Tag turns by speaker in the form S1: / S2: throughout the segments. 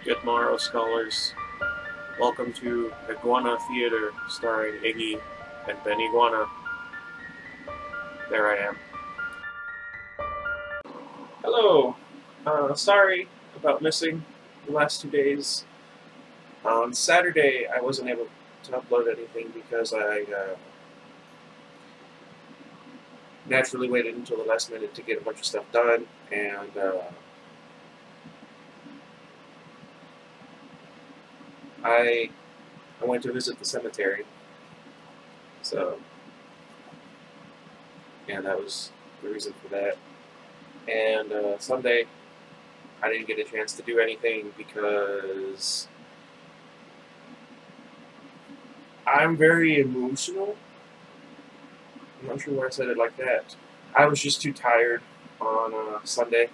S1: Good morrow, scholars. Welcome to Iguana Theater, starring Iggy and Ben Iguana. There I am. Hello. Sorry about missing the last 2 days. On Saturday, I wasn't able to upload anything because I naturally waited until the last minute to get a bunch of stuff done, and I went to visit the cemetery. So, yeah, that was the reason for that. And Sunday, I didn't get a chance to do anything because I'm very emotional. I'm not sure why I said it like that. I was just too tired on Sunday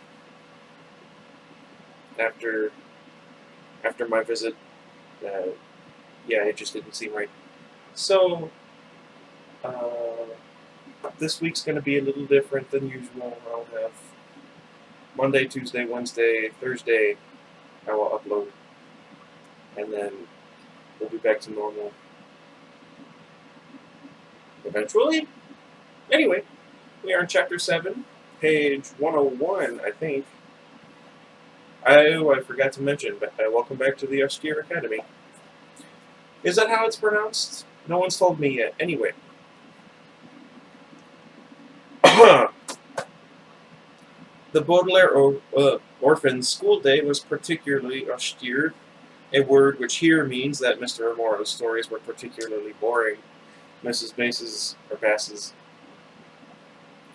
S1: after my visit. Yeah, it just didn't seem right. So this week's going to be a little different than usual. I'll have Monday, Tuesday, Wednesday, Thursday. I will upload, and then we'll be back to normal eventually. Anyway, we are in Chapter 7, page 101, I think. I forgot to mention, but welcome back to the Austere Academy. Is that how it's pronounced? No one's told me yet. Anyway. The Baudelaire orphan's school day was particularly austere, a word which here means that Mr. Amoro's stories were particularly boring. Mrs. Bass's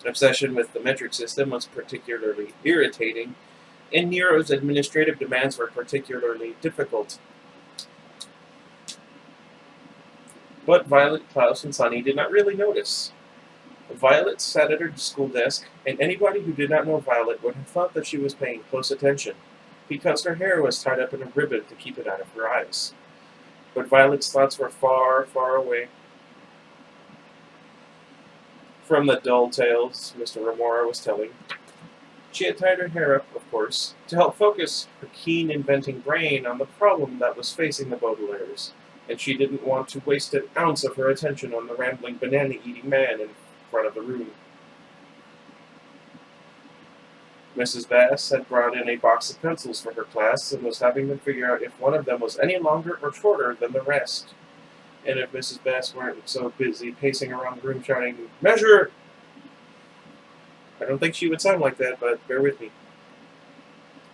S1: obsession with the metric system was particularly irritating, and Nero's administrative demands were particularly difficult. But Violet, Klaus, and Sunny did not really notice. Violet sat at her school desk, and anybody who did not know Violet would have thought that she was paying close attention, because her hair was tied up in a ribbon to keep it out of her eyes. But Violet's thoughts were far, far away from the dull tales Mr. Remora was telling. She had tied her hair up, of course, to help focus her keen inventing brain on the problem that was facing the Baudelaires, and she didn't want to waste an ounce of her attention on the rambling banana-eating man in front of the room. Mrs. Bass had brought in a box of pencils for her class and was having them figure out if one of them was any longer or shorter than the rest. And if Mrs. Bass weren't so busy pacing around the room shouting, "Measure!" I don't think she would sound like that, but bear with me.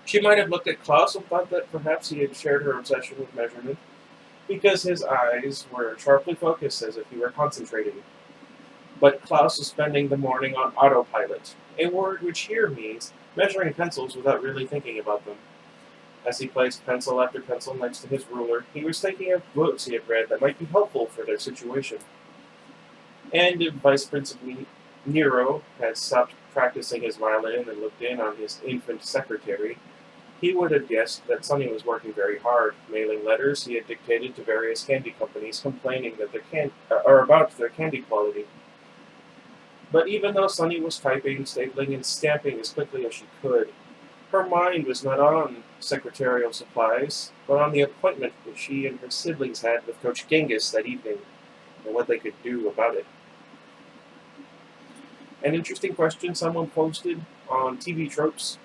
S1: She might have looked at Klaus and thought that perhaps he had shared her obsession with measurement, because his eyes were sharply focused as if he were concentrating. But Klaus was spending the morning on autopilot, a word which here means measuring pencils without really thinking about them. As he placed pencil after pencil next to his ruler, he was thinking of books he had read that might be helpful for their situation. And if Vice Principal Nero had stopped practicing his violin and looked in on his infant secretary, he would have guessed that Sonny was working very hard, mailing letters he had dictated to various candy companies complaining that about their candy quality. But even though Sonny was typing, stapling, and stamping as quickly as she could, her mind was not on secretarial supplies, but on the appointment that she and her siblings had with Coach Genghis that evening, and what they could do about it. An interesting question someone posted on TV Tropes.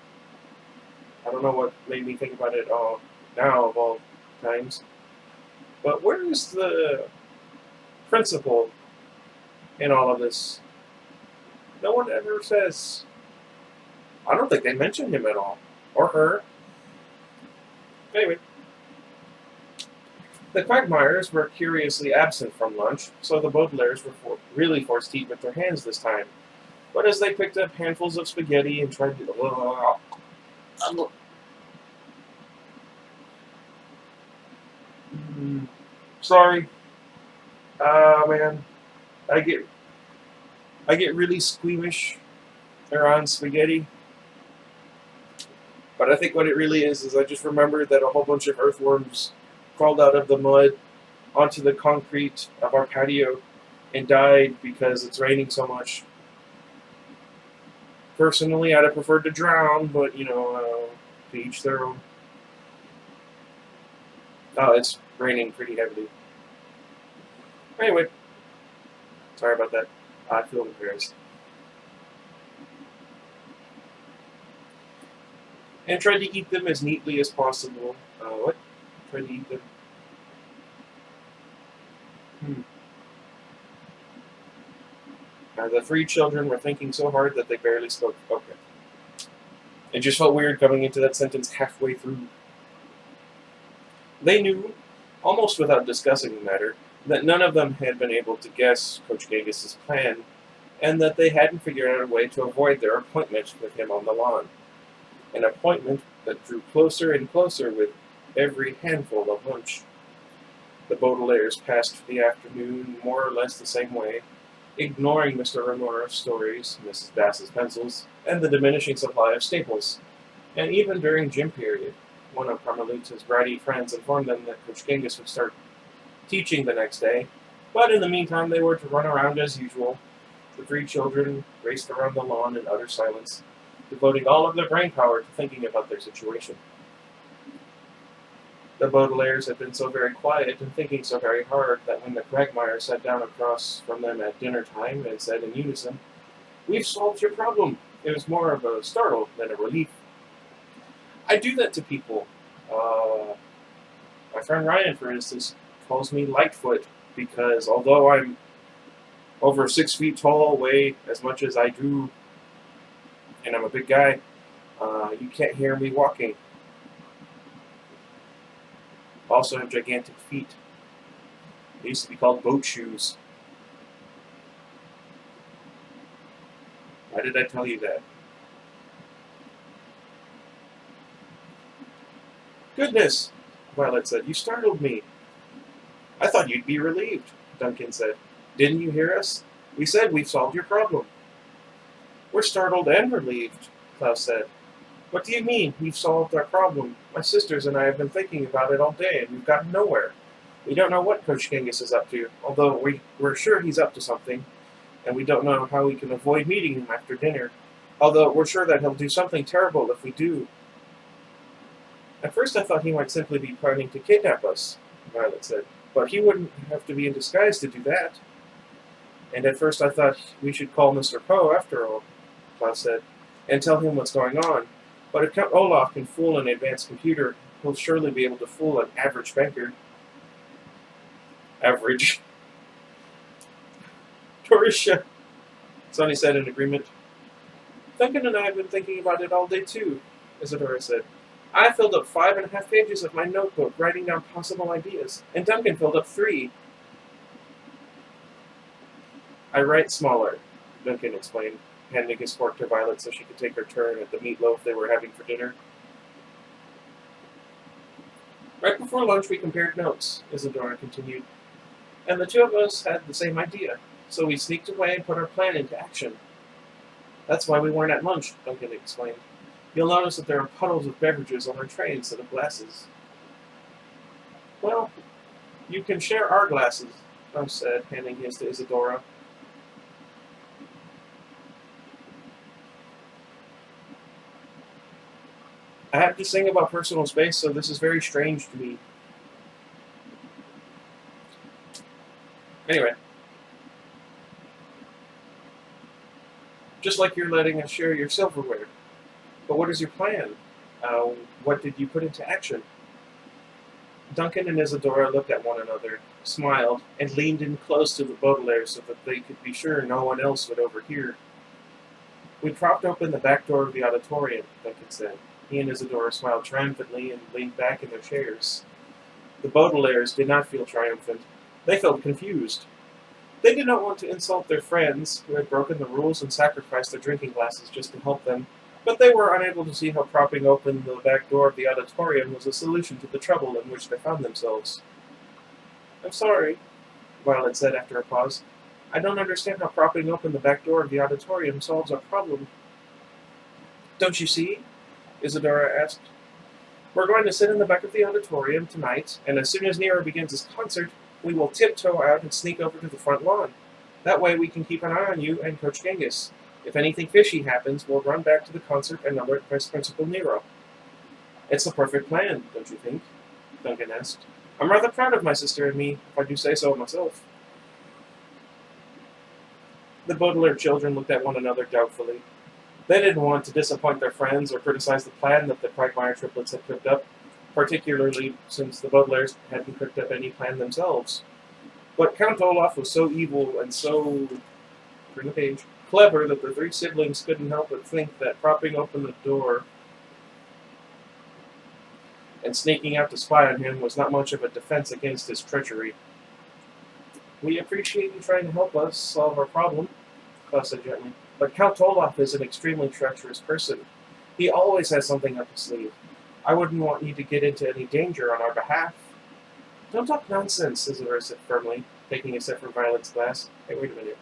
S1: I don't know what made me think about it all now of all times. But where is the principal in all of this? No one ever says. I don't think they mention him at all. Or her. Anyway. The Quagmires were curiously absent from lunch, so the Baudelaires were really forced to eat with their hands this time. But as they picked up handfuls of spaghetti and tried to... Sorry. Man. I get really squeamish around spaghetti. But I think what it really is I just remembered that a whole bunch of earthworms crawled out of the mud onto the concrete of our patio and died because it's raining so much. Personally, I'd have preferred to drown, but, to each their own. Oh, it's raining pretty heavily. Anyway, sorry about that. I feel embarrassed. And tried to eat them as neatly as possible. What? Tried to eat them. Hmm. The three children were thinking so hard that they barely spoke. Okay. It just felt weird coming into that sentence halfway through. They knew, almost without discussing the matter, that none of them had been able to guess Coach Genghis's plan, and that they hadn't figured out a way to avoid their appointment with him on the lawn. An appointment that drew closer and closer with every handful of lunch. The Baudelaires passed the afternoon more or less the same way, ignoring Mr. Remora's stories, Mrs. Bass's pencils, and the diminishing supply of staples. And even during gym period, one of Carmelita's bratty friends informed them that Coach Genghis would start teaching the next day, but in the meantime they were to run around as usual. The three children raced around the lawn in utter silence, devoting all of their brain power to thinking about their situation. The Baudelaires had been so very quiet and thinking so very hard that when the quagmire sat down across from them at dinner time and said in unison, "We've solved your problem," it was more of a startle than a relief. I do that to people. My friend Ryan, for instance, calls me Lightfoot because although I'm over 6 feet tall, weigh as much as I do, and I'm a big guy, you can't hear me walking. Also have gigantic feet. They used to be called boat shoes. Why did I tell you that? Goodness, Violet said, you startled me. I thought you'd be relieved, Duncan said. Didn't you hear us? We said we've solved your problem. We're startled and relieved, Klaus said. What do you mean, we've solved our problem? My sisters and I have been thinking about it all day, and we've gotten nowhere. We don't know what Coach Genghis is up to, although we're sure he's up to something, and we don't know how we can avoid meeting him after dinner, although we're sure that he'll do something terrible if we do. At first I thought he might simply be planning to kidnap us, Violet said, but he wouldn't have to be in disguise to do that. And at first I thought we should call Mr. Poe, after all, Klaus said, and tell him what's going on. But if Count Olaf can fool an advanced computer, he'll surely be able to fool an average banker. Average. Torisha, Sonny said in agreement. Duncan and I have been thinking about it all day too, Isadora said. I filled up 5.5 pages of my notebook writing down possible ideas, and Duncan filled up 3. I write smaller, Duncan explained, handing his fork to Violet so she could take her turn at the meatloaf they were having for dinner. Right before lunch we compared notes, Isadora continued, and the two of us had the same idea, so we sneaked away and put our plan into action. That's why we weren't at lunch, Duncan explained. You'll notice that there are puddles of beverages on our tray instead of glasses. Well, you can share our glasses, Klaus said, handing his to Isadora. I have to sing about personal space, so this is very strange to me. Anyway. Just like you're letting us share your silverware. But what is your plan? What did you put into action? Duncan and Isadora looked at one another, smiled, and leaned in close to the Baudelaires so that they could be sure no one else would overhear. We propped open the back door of the auditorium, Duncan said. He and Isadora smiled triumphantly and leaned back in their chairs. The Baudelaires did not feel triumphant. They felt confused. They did not want to insult their friends, who had broken the rules and sacrificed their drinking glasses just to help them, but they were unable to see how propping open the back door of the auditorium was a solution to the trouble in which they found themselves. I'm sorry, Violet said after a pause. I don't understand how propping open the back door of the auditorium solves our problem. Don't you see? Isadora asked. We're going to sit in the back of the auditorium tonight, and as soon as Nero begins his concert, we will tiptoe out and sneak over to the front lawn. That way we can keep an eye on you and Coach Genghis. If anything fishy happens, we'll run back to the concert and alert Vice Principal Nero. It's the perfect plan, don't you think? Duncan asked. I'm rather proud of my sister and me, if I do say so myself. The Baudelaire children looked at one another doubtfully. They didn't want to disappoint their friends or criticize the plan that the Quagmire triplets had cooked up, particularly since the Baudelaires hadn't cooked up any plan themselves. But Count Olaf was so evil and so, turn the page, clever that the three siblings couldn't help but think that propping open the door and sneaking out to spy on him was not much of a defense against his treachery. We appreciate you trying to help us solve our problem, Klaus said gently. But Count Olaf is an extremely treacherous person. He always has something up his sleeve. I wouldn't want you to get into any danger on our behalf. Don't talk nonsense, Isadora said firmly, taking a sip from Violet's glass. Hey, wait a minute.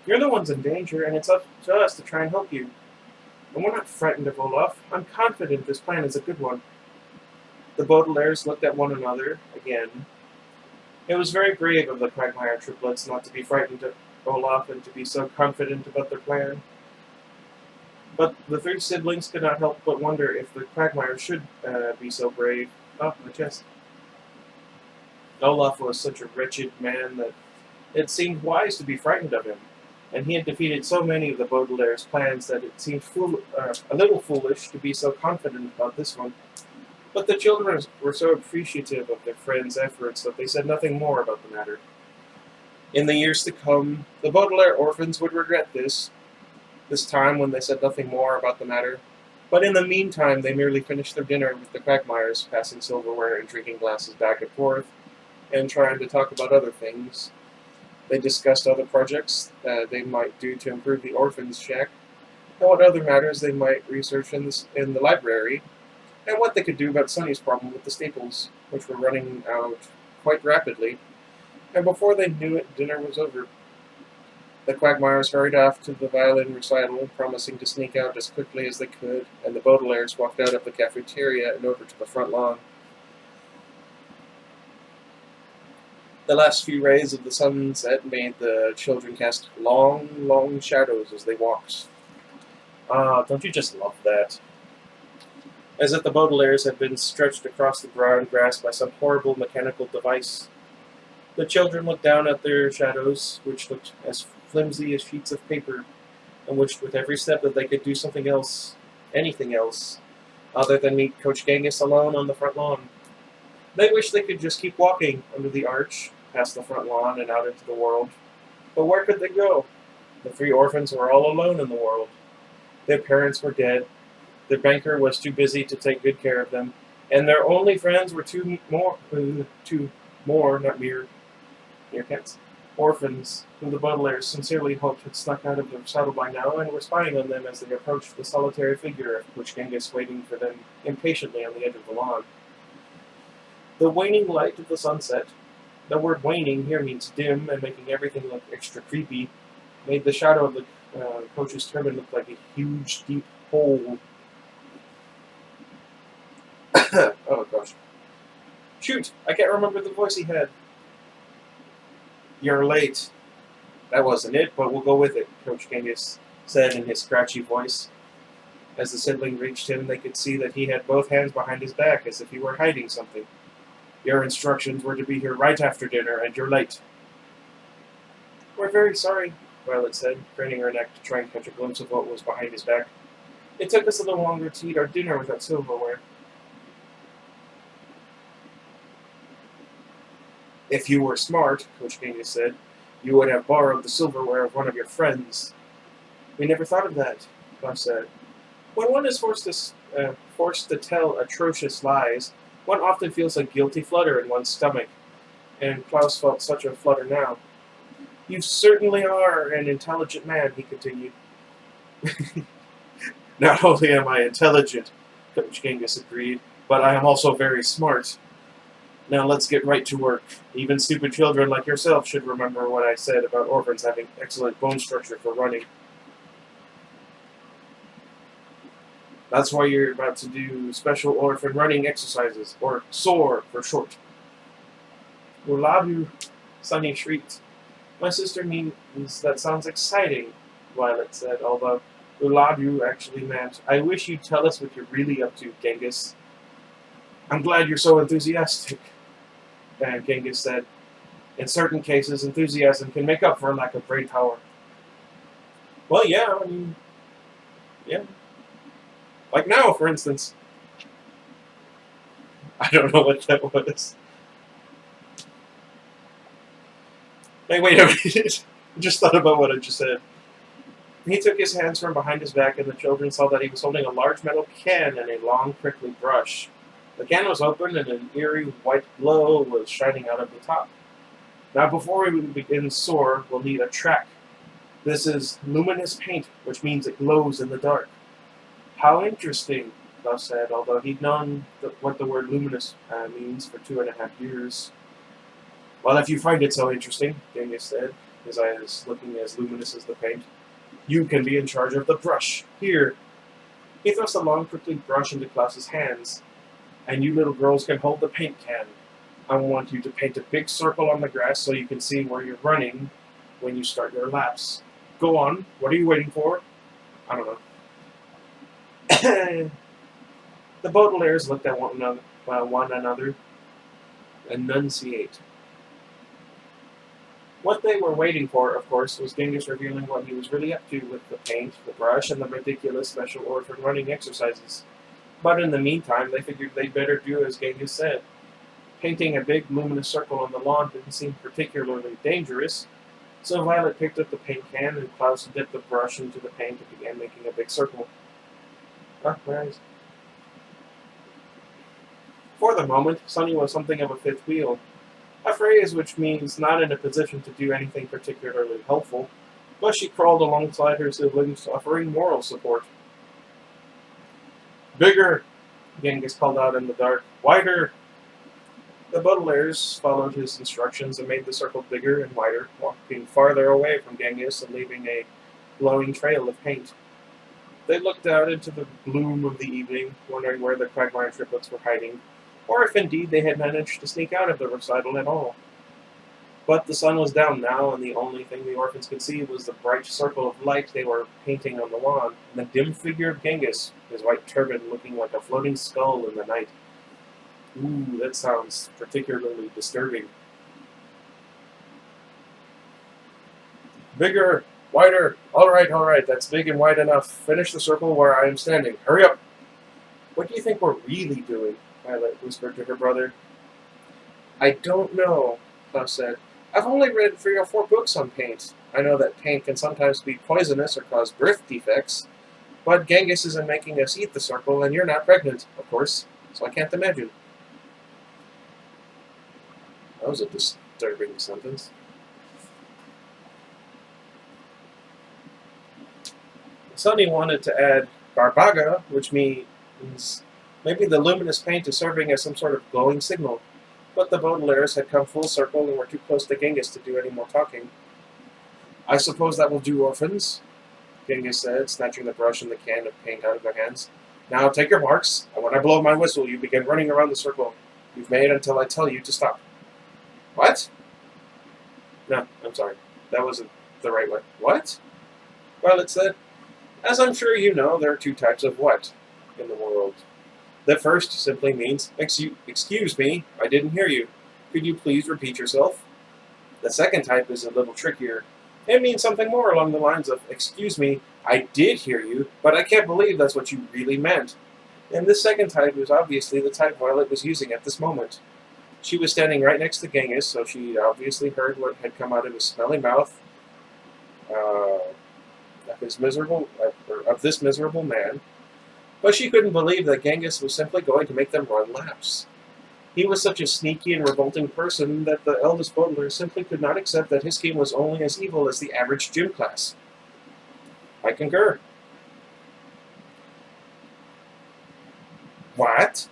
S1: You're the ones in danger, and it's up to us to try and help you. And we're not frightened of Olaf. I'm confident this plan is a good one. The Baudelaires looked at one another again. It was very brave of the Quagmire triplets not to be frightened of Olaf and to be so confident about their plan. But the three siblings could not help but wonder if the Quagmire should be so brave. Oh, my chest. Olaf was such a wretched man that it seemed wise to be frightened of him, and he had defeated so many of the Baudelaire's plans that it seemed a little foolish to be so confident about this one. But the children were so appreciative of their friend's efforts that they said nothing more about the matter. In the years to come, the Baudelaire orphans would regret this time when they said nothing more about the matter. But in the meantime, they merely finished their dinner with the Quagmires, passing silverware and drinking glasses back and forth, and trying to talk about other things. They discussed other projects they might do to improve the orphans' shack, and what other matters they might research in the library, and what they could do about Sonny's problem with the staples, which were running out quite rapidly. And before they knew it, dinner was over. The Quagmires hurried off to the violin recital, promising to sneak out as quickly as they could, and the Baudelaires walked out of the cafeteria and over to the front lawn. The last few rays of the sunset made the children cast long, long shadows as they walked. Ah, don't you just love that? As if the Baudelaires had been stretched across the brown grass by some horrible mechanical device. The children looked down at their shadows, which looked as flimsy as sheets of paper, and wished with every step that they could do something else, anything else, other than meet Coach Genghis alone on the front lawn. They wished they could just keep walking under the arch, past the front lawn and out into the world. But where could they go? The three orphans were all alone in the world. Their parents were dead. Their banker was too busy to take good care of them, and their only friends were two more, not mere meerkats, orphans, who the Baudelaires sincerely hoped had snuck out of their saddle by now and were spying on them as they approached the solitary figure of Coach Genghis waiting for them impatiently on the edge of the lawn. The waning light of the sunset, the word waning here means dim and making everything look extra creepy, made the shadow of the coach's turban look like a huge, deep hole. Oh gosh. Shoot, I can't remember the voice he had. You're late. That wasn't it, but we'll go with it, Coach Genghis said in his scratchy voice. As the sibling reached him, they could see that he had both hands behind his back, as if he were hiding something. Your instructions were to be here right after dinner, and you're late. We're very sorry, Violet said, craning her neck to try and catch a glimpse of what was behind his back. It took us a little longer to eat our dinner with that silverware. If you were smart, Coach Genghis said, you would have borrowed the silverware of one of your friends. We never thought of that, Klaus said. When one is forced to tell atrocious lies, one often feels a guilty flutter in one's stomach, and Klaus felt such a flutter now. You certainly are an intelligent man, he continued. Not only am I intelligent, Coach Genghis agreed, but I am also very smart. Now let's get right to work. Even stupid children like yourself should remember what I said about orphans having excellent bone structure for running. That's why you're about to do special orphan running exercises, or S.O.R.E for short. Uladu, Sonny shrieked. My sister means that sounds exciting. Violet said, although Uladu actually meant, I wish you'd tell us what you're really up to, Genghis. I'm glad you're so enthusiastic, and Genghis said, in certain cases, enthusiasm can make up for a lack of brain power. Well, yeah, I mean, yeah. Like now, for instance. I don't know what that was. Hey, wait a minute. I just thought about what I just said. He took his hands from behind his back, and the children saw that he was holding a large metal can and a long, prickly brush. The can was open, and an eerie white glow was shining out of the top. Now, before we begin S.O.R.E, we'll need a track. This is luminous paint, which means it glows in the dark. How interesting, Klaus said, although he'd known what the word luminous means for 2.5 years. Well, if you find it so interesting, Genghis said, his eyes looking as luminous as the paint, you can be in charge of the brush. Here. He thrust a long, prickly brush into Klaus's hands. And you little girls can hold the paint can. I want you to paint a big circle on the grass so you can see where you're running when you start your laps. Go on. What are you waiting for? I don't know. The Baudelaires looked at one another. Enunciate. What they were waiting for, of course, was Genghis revealing what he was really up to with the paint, the brush, and the ridiculous special orphan running exercises. But in the meantime, they figured they'd better do as Genghis said. Painting a big luminous circle on the lawn didn't seem particularly dangerous, so Violet picked up the paint can and Klaus dipped the brush into the paint and began making a big circle. Nice. For the moment, Sunny was something of a fifth wheel. A phrase which means not in a position to do anything particularly helpful, but she crawled alongside her siblings, offering moral support. Bigger, Genghis called out in the dark. Wider! The Baudelaires followed his instructions and made the circle bigger and wider, walking farther away from Genghis and leaving a glowing trail of paint. They looked out into the gloom of the evening, wondering where the quagmire triplets were hiding, or if indeed they had managed to sneak out of the recital at all. But the sun was down now, and the only thing the orphans could see was the bright circle of light they were painting on the lawn, and the dim figure of Genghis, his white turban looking like a floating skull in the night. Ooh, that sounds particularly disturbing. Bigger! Wider! All right, that's big and wide enough. Finish the circle where I am standing. Hurry up! What do you think we're really doing? Violet whispered to her brother. I don't know, Klaus said. I've only read 3 or 4 books on paint. I know that paint can sometimes be poisonous or cause birth defects, but Genghis isn't making us eat the circle, and you're not pregnant, of course, so I can't imagine. That was a disturbing sentence. Sunny wanted to add Barbaga, which means maybe the luminous paint is serving as some sort of glowing signal, but the Baudelaires had come full circle and were too close to Genghis to do any more talking. I suppose that will do, orphans, Genghis said, snatching the brush and the can of paint out of their hands. Now take your marks, and when I blow my whistle, you begin running around the circle you've made until I tell you to stop. What? No, I'm sorry. That wasn't the right way. What? Violet said. As I'm sure you know, there are 2 types of what in the world. The first simply means, excuse me, I didn't hear you. Could you please repeat yourself? The second type is a little trickier. It means something more along the lines of, excuse me, I did hear you, but I can't believe that's what you really meant. And this second type is obviously the type Violet was using at this moment. She was standing right next to Genghis, so she obviously heard what had come out of his smelly mouth of this miserable man, but she couldn't believe that Genghis was simply going to make them run laps. He was such a sneaky and revolting person that the eldest Baudelaire simply could not accept that his scheme was only as evil as the average gym class. I concur. What?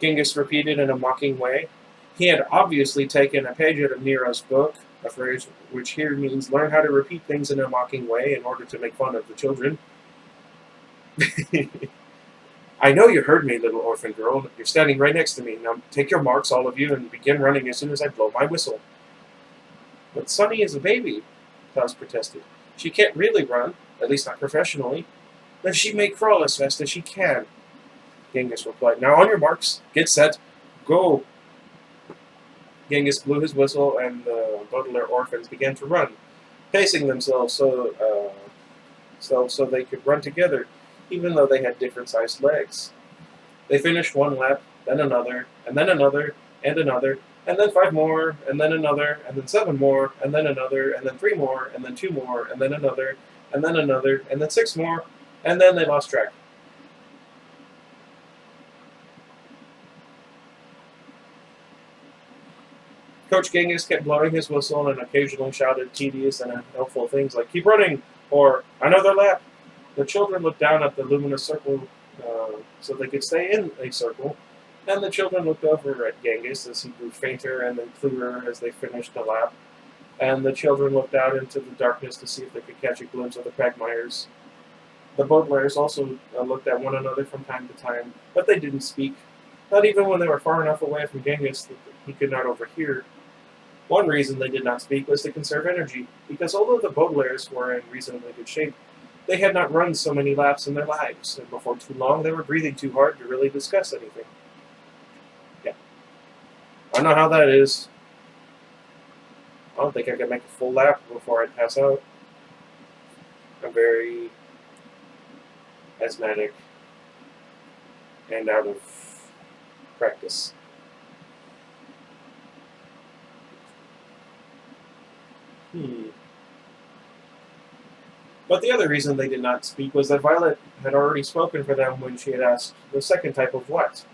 S1: Genghis repeated in a mocking way. He had obviously taken a page out of Nero's book, a phrase which here means learn how to repeat things in a mocking way in order to make fun of the children. I know you heard me, little orphan girl. You're standing right next to me. Now take your marks, all of you, and begin running as soon as I blow my whistle. But Sunny is a baby, Klaus protested. She can't really run, at least not professionally. Then she may crawl as fast as she can. Genghis replied, Now on your marks, get set, go. Genghis blew his whistle, and the Baudelaire orphans began to run, pacing themselves so they could run together, even though they had different-sized legs. They finished one lap, then another, and then another, and another, and then 5 more, and then another, and then 7 more, and then another, and then 3 more, and then 2 more, and then another, and then another, and then 6 more, and then they lost track. Coach Genghis kept blowing his whistle and occasionally shouted tedious and unhelpful things like, Keep running, or Another lap. The children looked down at the luminous circle so they could stay in a circle, and the children looked over at Genghis as he grew fainter and then clearer as they finished the lap, and the children looked out into the darkness to see if they could catch a glimpse of the Quagmires. The Baudelaires also looked at one another from time to time, but they didn't speak, not even when they were far enough away from Genghis that he could not overhear. One reason they did not speak was to conserve energy, because although the Baudelaires were in reasonably good shape, they had not run so many laps in their lives, and before too long they were breathing too hard to really discuss anything. Yeah. I know how that is. I don't think I can make a full lap before I pass out. I'm very asthmatic and out of practice. But the other reason they did not speak was that Violet had already spoken for them when she had asked the second type of what.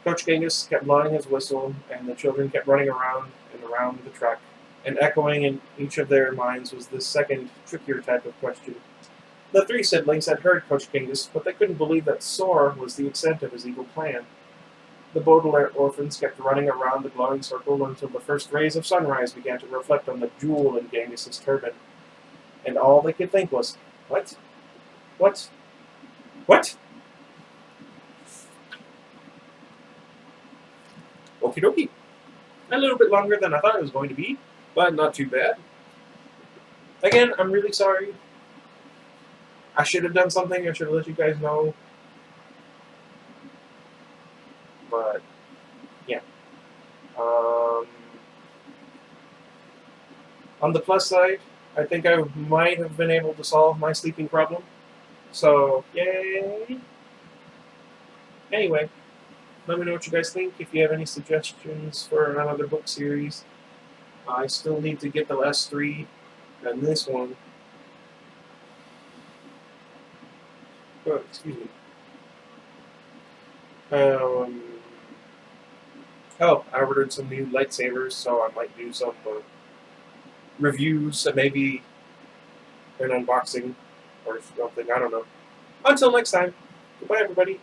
S1: Coach Genghis kept blowing his whistle, and the children kept running around and around the track, and echoing in each of their minds was this second, trickier type of question. The 3 siblings had heard Coach Genghis, but they couldn't believe that S.O.R.E was the extent of his evil plan. The Baudelaire orphans kept running around the glowing circle until the first rays of sunrise began to reflect on the jewel in Genghis's turban. And all they could think was, What? What? What? Okie dokie. A little bit longer than I thought it was going to be, but not too bad. Again, I'm really sorry. I should have done something. I should have let you guys know. But, yeah. On the plus side, I think I might have been able to solve my sleeping problem. So, yay! Anyway, let me know what you guys think. If you have any suggestions for another book series, I still need to get the last 3 and this one. Oh, excuse me. I ordered some new lightsabers, so I might do some reviews and maybe an unboxing or something. I don't know. Until next time, goodbye, everybody.